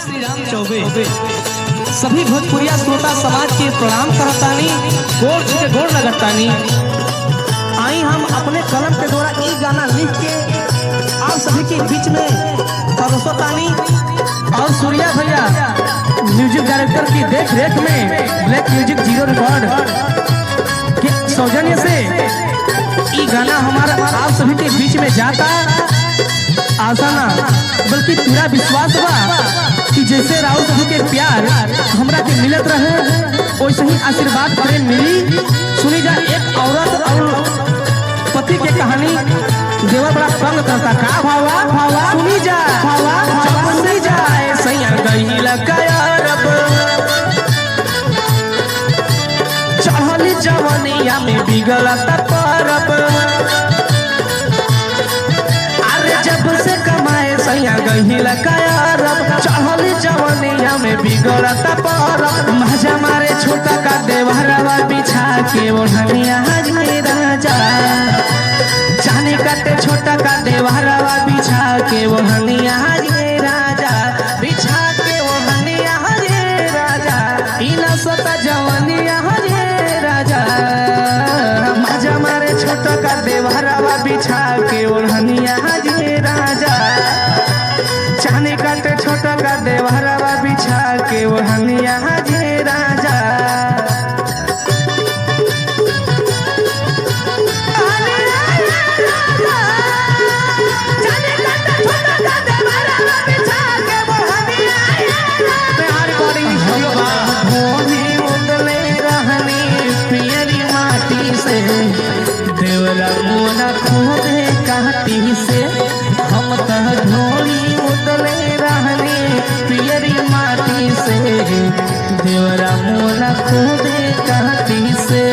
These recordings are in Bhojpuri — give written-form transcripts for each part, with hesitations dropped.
श्री राम चौबे सभी भोजपुरिया श्रोता समाज के प्रणाम करतानी, गोड़ छुके गोड़ लगतानी। आई हम अपने कलम के द्वारा ये गाना लिख के आप सभी के बीच में परोसतानी और सूर्या भैया म्यूजिक डायरेक्टर की देख रेख में ब्लैक म्यूजिक जीरो रिकॉर्ड के सौजन्य से ये गाना हमारा आप सभी के बीच में जाता। आशा ना बल्कि पूरा विश्वास बा कि जैसे राहुल सभी के प्यार हमरा के मिलत रहे वैसे ही आशीर्वाद प्रेम मिली। सुनी जा एक औरत और पति के कहानी देवर बड़ा तंग करता का भावा भावा सुनी जा भावा भावा सुनी जा सैया गई लगाया रब चढ़ली जवनिया में बिगड़ता परब जब से कमाए सैया गही लगाया रब चढ़ली जवनिया में बिगड़ता परब मजा मारे छोटा का देवरवा बिछा के ओढ़निया रे राजा जाने काटे छोटा का देवरवा बिछा के ओढ़निया रे राजा बिछा के ओढ़निया रे राजा इना सता जवनिया रे राजा मजा मारे छोटा का देवरवा बिछा के ओढ़निया रे राजा चाने काटे छोटा का देवरवा बिछा के ओढ़निया रे राजा देवरा मोना खोदे काटी से हम तह ढोली उतले रहने पियरी माटी से देवरा मोना खोदे काटी से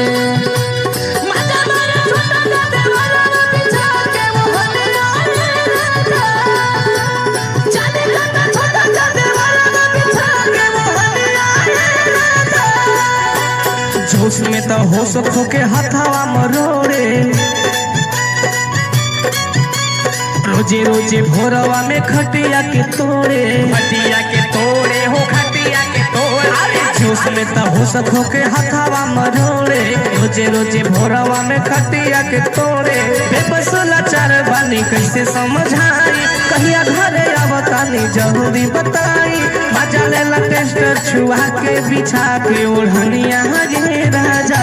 जोश में तो हो सको के हथवा मरोड़े रोजे रोजे भोरवा में खटिया के तोड़े हो खटिया के तोड़े जोश में तो हो सको के हथवा मरोड़े रोजे रोजे भोरवा में खटिया के तोड़े बेबस लाचार बानी कैसे समझाई कहिया घरे आवतानी जरूरी बताई मजा लेला टेस्टर छुआ के बिछा के ओढ़निया रे राजा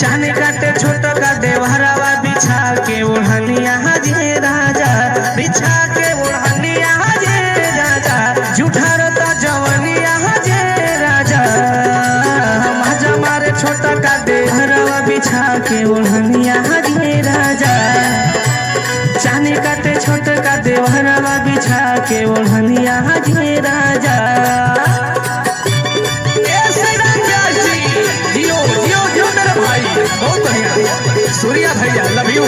चाने काटे छोटा का देवरवा बिछा के ओढ़निया रे राजा बिछा के ओढ़निया रे राजा जूठा रता जवनिया रे राजा मजा मारे छोटा का देवरवा बिछा के ओढ़निया रे राजा चाने काटे छोटा का देवरवा बिछा के ओढ़निया रे राजा बहुत बढ़िया सूर्या भैया लव यू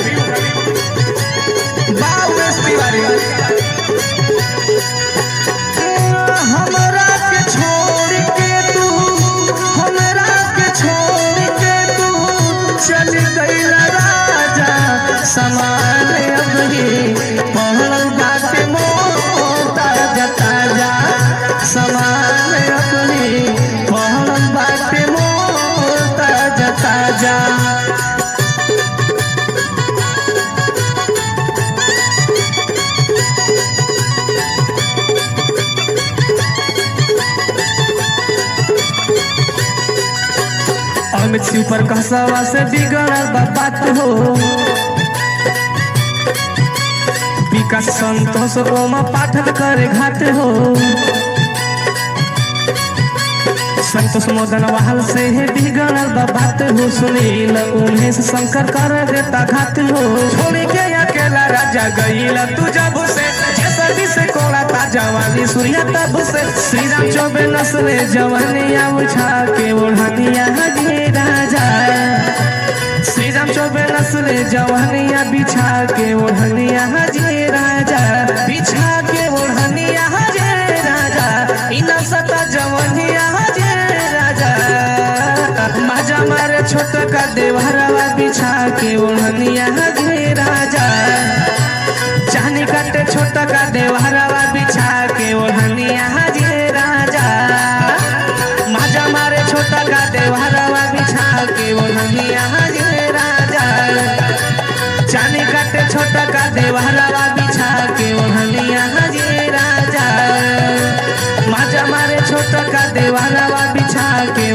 हमरा के छोड़ के तू चल गईला राजा समान अबही पहल बाटे मोता जता जा समान अबही पहल बाटे मोता जता जा अमित सिंह पर कहसवा से बिगड़ल बात हो विकास संतोष ओमा पाठक करे घाट हो संतोष मदन वाहल से बिगड़ल बात हो सुनील उमेश शंकर कर देता घात हो छोड़ के अकेला राजा गईला तू जब से से कोड़ा ता जवानी सूर्या तब से श्री राम चौबे नस्ले जवानिया उछा के ओढ़निया रे राजा श्री राम चौबे नस्ले जवानिया बिछा के ओढ़निया रे राजा बिछा के ओढ़निया रे राजा इना सता जवानिया रे राजा मजा मारे छोटा का देवरवा बिछा के ओढ़निया रे राजा चाने काटे छोटा का देवरवा बिछा के ओढ़निया के ओढ़निया ये राजा चानी काटे छोटा का देवालवा बिछा के ओढ़निया ये राजा माजा मारे छोटा का देवालवा बिछा के